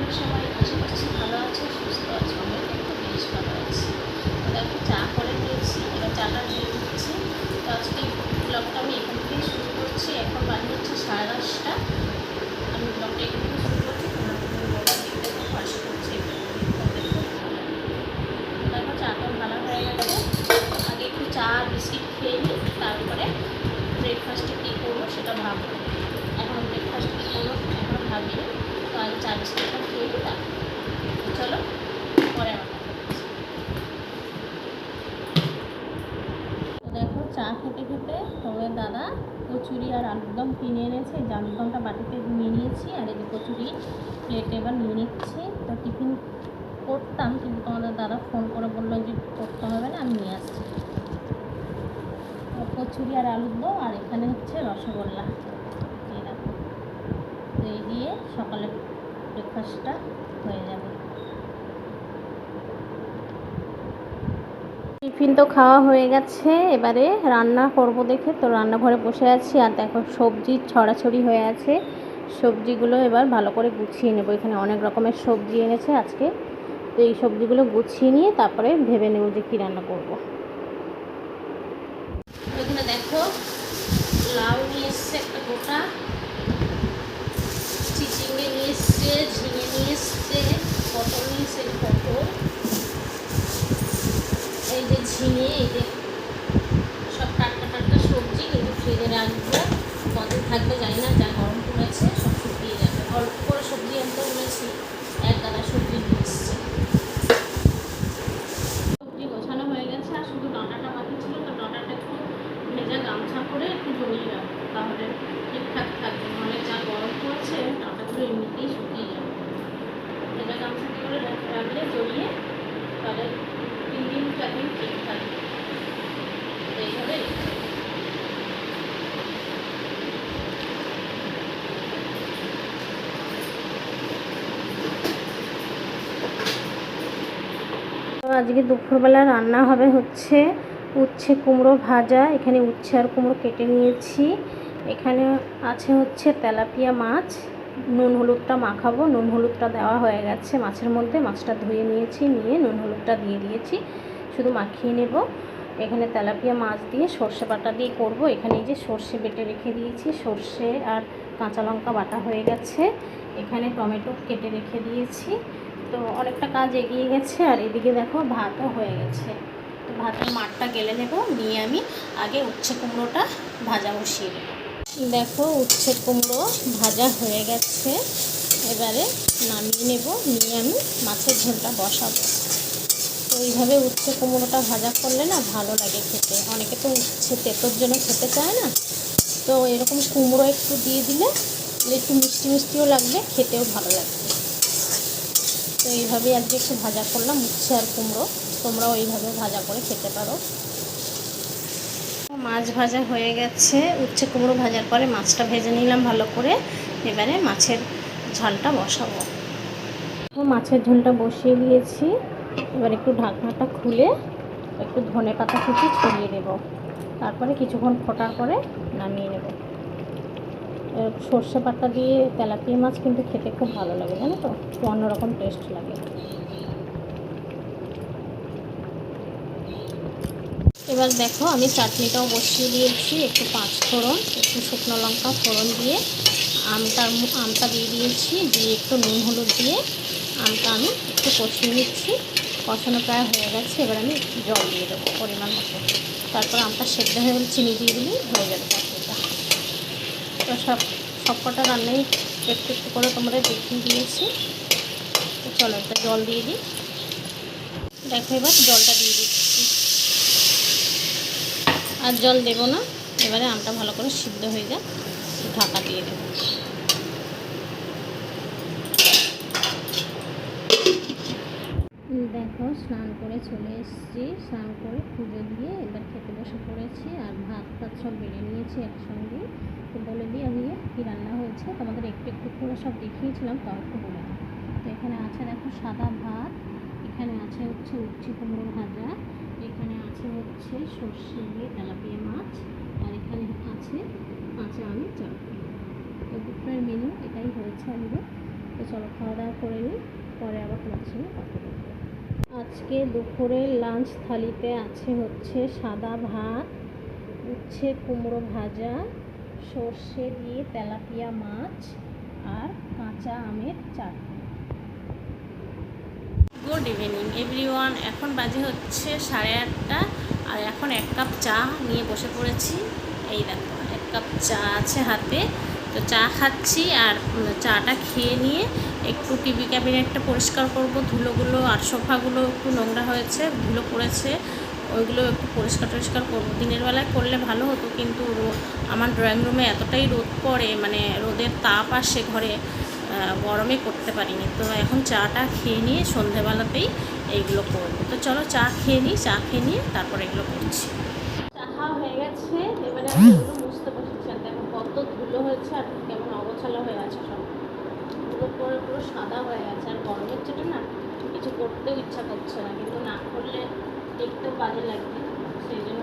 তোমরা সবাই আশা করছি ভালো আছো, সুস্থ আছো। আমি কিন্তু বেশ ভালো আছি। তো দেখো চা করে দিয়েছি, এবার চাটা দিয়ে দিচ্ছি। তো আজকে ব্লগটা আমি এখান থেকেই শুরু করছি। এখন বাজে হচ্ছে 10:30। আমি ব্লগটা এখান থেকে শুরু করছি। তোমরা ব্লগটা দেখতে থাকো, আশা করছি দেখো চাটা ভালো হয়ে গেছে। আগে একটু চা আর বিস্কিট খেয়ে নিই, তারপরে ব্রেকফাস্টে কী করবো সেটা ভাববো। এখন ব্রেকফাস্ট কী করবো এখন ভাবিনি। তো আগে চা বিস্কিটটা খেয়ে নিই, তারপর চলো পরে আমার কথা বলছি। তো দেখো চা খেতে খেতে তোমাদের দাদা কচুরি আর আলুর দম কিনে এনেছে। এই যে আলুর দমটা বাটিতে নিয়ে নিয়েছি, আর এই যে কচুরি প্লেটে এবার নিয়ে নিচ্ছি। তো টিফিন করতাম, কিন্তু তোমাদের দাদা ফোন করে বললো যে করতে হবে না, আমি নিয়ে আসছি। কচুরি আর আলুর দম, আর এখানে হচ্ছে রসগোল্লা। এই দেখো, তো এই দিয়ে সকালের ব্রেকফাস্টটা হয়ে যাবে। টিফিন তো খাওয়া হয়ে গেছে, এবারে রান্না করব দেখে তো রান্নাঘরে বসে আছি। আর দেখো সবজি ছড়াছড়ি হয়ে আছে, সবজিগুলো এবার ভালো করে গুছিয়ে নেব। এখানে অনেক রকমের সবজি এনেছে আজকে, তো এই সবজিগুলো গুছিয়ে নিয়ে তারপরে ভেবে নেব যে কী রান্না করব। এখানে দেখো লাউ নিয়ে এসছে একটা গোটা, চিচিঙ্গে নিয়ে এসছে, ঝিঙে নিয়ে এসছে, পটল নিয়ে এসছে, পটল, এই যে ঝিঙে, এই যে সব টাটকা টাটকা সবজি। কিন্তু ফ্রিজে রাখবো, কদিন থাকবে জানি না, যা গরম পড়েছে সব শুকিয়ে যাবে। অল্প করে সবজি আনতে বলেছি, এক গাদা সবজি নিয়ে এসছে। সবজি গোছানো হয়ে গেছে, আর শুধু ডাঁটাটা বাকি ছিল। তো ডাঁটাটা একটু ভেজা গামছা করে একটু জড়িয়ে রাখবো, তাহলে ঠিকঠাক থাকবে। নাহলে যা গরম পড়েছে ডাঁটাগুলো এমনিতেই শুকিয়ে যাবে। ভেজা গামছাতে করে রাখলে জড়িয়ে, তাহলে 3 দিন 4 দিন ঠিক থাকবে। এইভাবে আজকে দুপুরবেলা রান্না হবে হচ্ছে উচ্ছে কুমড়ো ভাজা। এখানে উচ্ছে আর কুমড়ো কেটে নিয়েছি। এখানে আছে হচ্ছে তেলাপিয়া মাছ, নুন হলুদটা মাখাবো। নুন হলুদটা দেওয়া হয়ে গেছে মাছের মধ্যে, মাছটা ধুয়ে নিয়েছি, নিয়ে নুন হলুদটা দিয়ে দিয়েছি, শুধু মাখিয়ে নেব। এখানে তেলাপিয়া মাছ দিয়ে সর্ষে বাটা দিয়ে করব। এখানে এই যে সর্ষে বেটে রেখে দিয়েছি, সর্ষে আর কাঁচা লঙ্কা বাটা হয়ে গেছে। এখানে টমেটো কেটে রেখে দিয়েছি। তো অনেকটা কাজ এগিয়ে গেছে। আর এদিকে দেখো ভাতও হয়ে গেছে। তো ভাতের মাঠটা গেলে নেব, নিয়ে আমি আগে উচ্ছে কুমড়োটা ভাজা বসিয়ে দেবো। দেখো উচ্ছে কুমড়ো ভাজা হয়ে গেছে, এবারে নামিয়ে নেব, নিয়ে আমি মাছের ঝোলটা বসাবো। তো এইভাবে উচ্ছে কুমড়োটা ভাজা করলে না ভালো লাগে খেতে। অনেকে তো উচ্ছে তেঁতোর জন্য খেতে চায় না, তো এরকম কুমড়ো একটু দিয়ে দিলে একটু মিষ্টি মিষ্টিও লাগবে, খেতেও ভালো লাগবে। তো এইভাবেই আজকে একটু ভাজা করলাম উচ্ছে আর কুমড়ো। তোমরাও এইভাবে ভাজা করে খেতে পারো। মাছ ভাজা হয়ে গেছে, উচ্ছে কুমড়ো ভাজার পরে মাছটা ভেজে নিলাম ভালো করে। এবারে মাছের ঝালটা বসাবো। মাছের ঝোলটা বসিয়ে দিয়েছি, এবার একটু ঢাকনাটা খুলে একটু ধনে পাতা কুচি ছড়িয়ে দেব। তারপরে কিছুক্ষণ ফোটার পরে নামিয়ে নেব। সর্ষে পাতা দিয়ে তেলাপিয়া মাছ কিন্তু খেতে খুব ভালো লাগে, জানো তো, একটু অন্যরকম টেস্ট লাগে। এবার দেখো আমি চাটনিটাও বসিয়ে দিয়েছি। একটু 5 ফোড়ন, একটু শুকনো লঙ্কা ফোড়ন দিয়ে আমটা দিয়ে দিয়েছি, দিয়ে একটু নুন হলুদ দিয়ে আমটা আমি একটু কষিয়ে নিচ্ছি। কষানো প্রায় হয়ে গেছে, এবার আমি জল দিয়ে দেবো পরিমাণ মতো। তারপর আমটা সেদ্ধ হয়ে গেলে চিনি দিয়ে দিলেই হয়ে যাবে চাটনিটা। তো সবকটা রান্নাই একটু একটু করে তোমরা দেখিয়ে দিয়েছি। তো চলো একটা জল দিয়ে দিই। দেখো এবার জলটা দিয়ে দিচ্ছি, আর জল দেব না। এবারে আমটা ভালো করে সিদ্ধ হয়ে যায়, ঢাকা দিয়ে দেব। দেখো স্নান করে চলে এসেছি, স্নান করে পুজো দিয়ে এবার খেতে বসে পড়েছি। আর ভাত টাত সব বেড়ে নিয়েছি একসঙ্গে। তো বলে দিই আমি কী রান্না হয়েছে, তোমাদের একটু একটু করে সব দেখিয়েছিলাম, তাও একটু বলে দিই। তো এখানে আছে দেখো সাদা ভাত, এখানে আছে হচ্ছে উচ্ছে কুমড়ো ভাজা, এখানে আছে হচ্ছে সর্ষে দিয়ে তেলাপিয়া মাছ, আর এখানে আছে কাঁচা আমের চাটনি। তো দুপুরের মেনু এটাই হয়েছে আমাদের। তো চলো খাওয়া দাওয়া করে নিই, পরে আবার তোমাদের সঙ্গে কথা বলবো। আজকে দুপুরের লাঞ্চ থালিতে আছে হচ্ছে সাদা ভাত, উচ্ছে কুমড়ো ভাজা, সর্ষে দিয়ে তেলাপিয়া মাছ আর কাঁচা আমের চাটনি। গুড ইভিনিং এভরিওয়ান, এখন বাজে হচ্ছে 8:30 আর এখন 1 কাপ চা নিয়ে বসে পড়েছি। এই দেখো 1 কাপ চা আছে হাতে, তো চা খাচ্ছি। আর চাটা খেয়ে নিয়ে একটু টিভি ক্যাবিনেটটা পরিষ্কার করব, ধুলোগুলো আর সোফাগুলো একটু নোংরা হয়েছে, ধুলো পড়েছে, ওইগুলো একটু পরিষ্কার করবো। দিনের বেলায় করলে ভালো হতো, কিন্তু আমার ড্রয়িং রুমে এতটাই রোদ পড়ে, মানে রোদের তাপ আসে ঘরে, গরমে করতে পারিনি। তো এখন চাটা খেয়ে নিয়ে সন্ধেবেলাতেই এইগুলো করবো। তো চলো চা খেয়ে নিই, চা খেয়ে নিয়ে তারপর এগুলো করছি। চা খাওয়া হয়ে গেছে, এবারে আমি এগুলো মুছতে বসেছি। আর দেখো কত ধুলো হয়েছে আর কেমন অগোছালো হয়ে আছে, সব ধুলো পরে পুরো সাদা হয়ে গেছে। আর গরমের জন্য না কিছু করতেও ইচ্ছা করছে না, কিন্তু না করলে দেখতেও বাজে লাগবে। সেই জন্য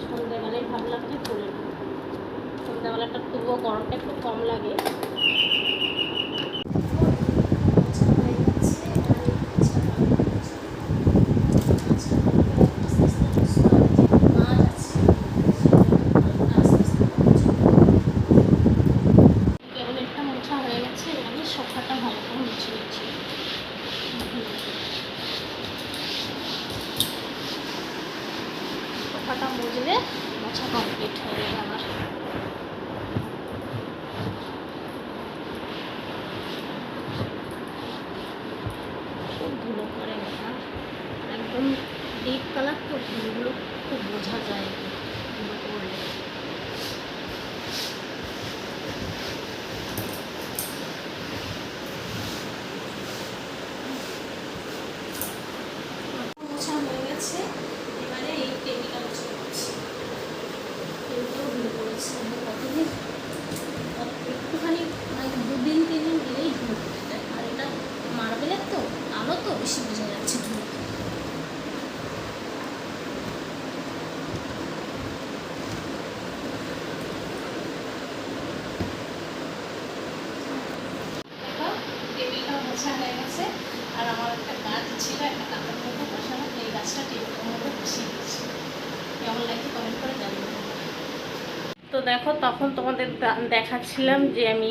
সন্ধ্যেবেলায় ভাবলাম যে করে নিই। সন্ধ্যাবেলাটা তবুও গরমটা একটু কম লাগে। সোফাটা ভালো করে মুছে নিচ্ছি। সোফাটা মুছলে মোছা কমপ্লিট হয়ে যাবে আমার। খুব ধুলো পড়ে গেছে, একদম ডিপ কালার, তো ধুলোগুলো খুব বোঝা যায় ধুলো পড়লে। এবারে এই টেবিলটা মুছে করছি, টেবিলটাও ধুলো পড়েছে। কতদিন একটুখানি মানে 2 দিন 3 দিন দিলেই ধুলো পড়ে যায়। আর এটা মার্বেলের তো আলো, তো বেশি বোঝা যাচ্ছে ধুলো। টেবিলটাও মোছা হয়ে গেছে। আর আমার একটা গাছ ছিল, একটা কাপড়ের মধ্যে বসানো, এই গাছটা টেবিলের মধ্যে বসিয়ে দিয়েছি। কেমন লাগছে কমেন্ট করে জানিয়ে। তো দেখো তখন তোমাদের দেখাচ্ছিলাম যে আমি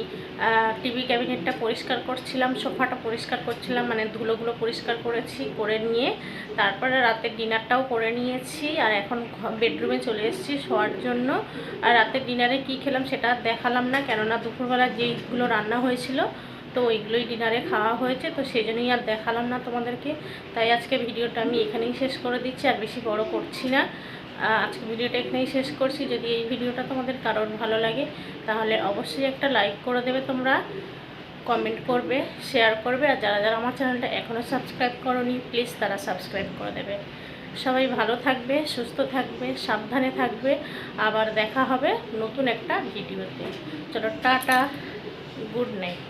টিভি ক্যাবিনেটটা পরিষ্কার করছিলাম, সোফাটা পরিষ্কার করছিলাম, মানে ধুলোগুলো পরিষ্কার করেছি। করে নিয়ে তারপরে রাতের ডিনারটাও করে নিয়েছি। আর এখন বেডরুমে চলে এসেছি শোয়ার জন্য। আর রাতের ডিনারে কি খেলাম সেটা দেখালাম না, কেননা দুপুরবেলা যেইগুলো রান্না হয়েছিল তো ওইগুলোই ডিনারে খাওয়া হয়েছে, তো সেই জন্যই আর দেখালাম না তোমাদেরকে। তাই আজকে ভিডিওটা আমি এখানেই শেষ করে দিচ্ছি, আর বেশি বড় করছি না। আজকে ভিডিওটা এখানেই শেষ করছি। যদি এই ভিডিওটা তোমাদের কারোর ভালো লাগে তাহলে অবশ্যই একটা লাইক করে দেবে তোমরা, কমেন্ট করবে, শেয়ার করবে। আর যারা যারা আমার চ্যানেলটা এখনও সাবস্ক্রাইব করোনি প্লিজ তারা সাবস্ক্রাইব করে দেবে। সবাই ভালো থাকবে, সুস্থ থাকবে, সাবধানে থাকবে। আবার দেখা হবে নতুন একটা ভিডিওতে। চলো টাটা, গুড নাইট।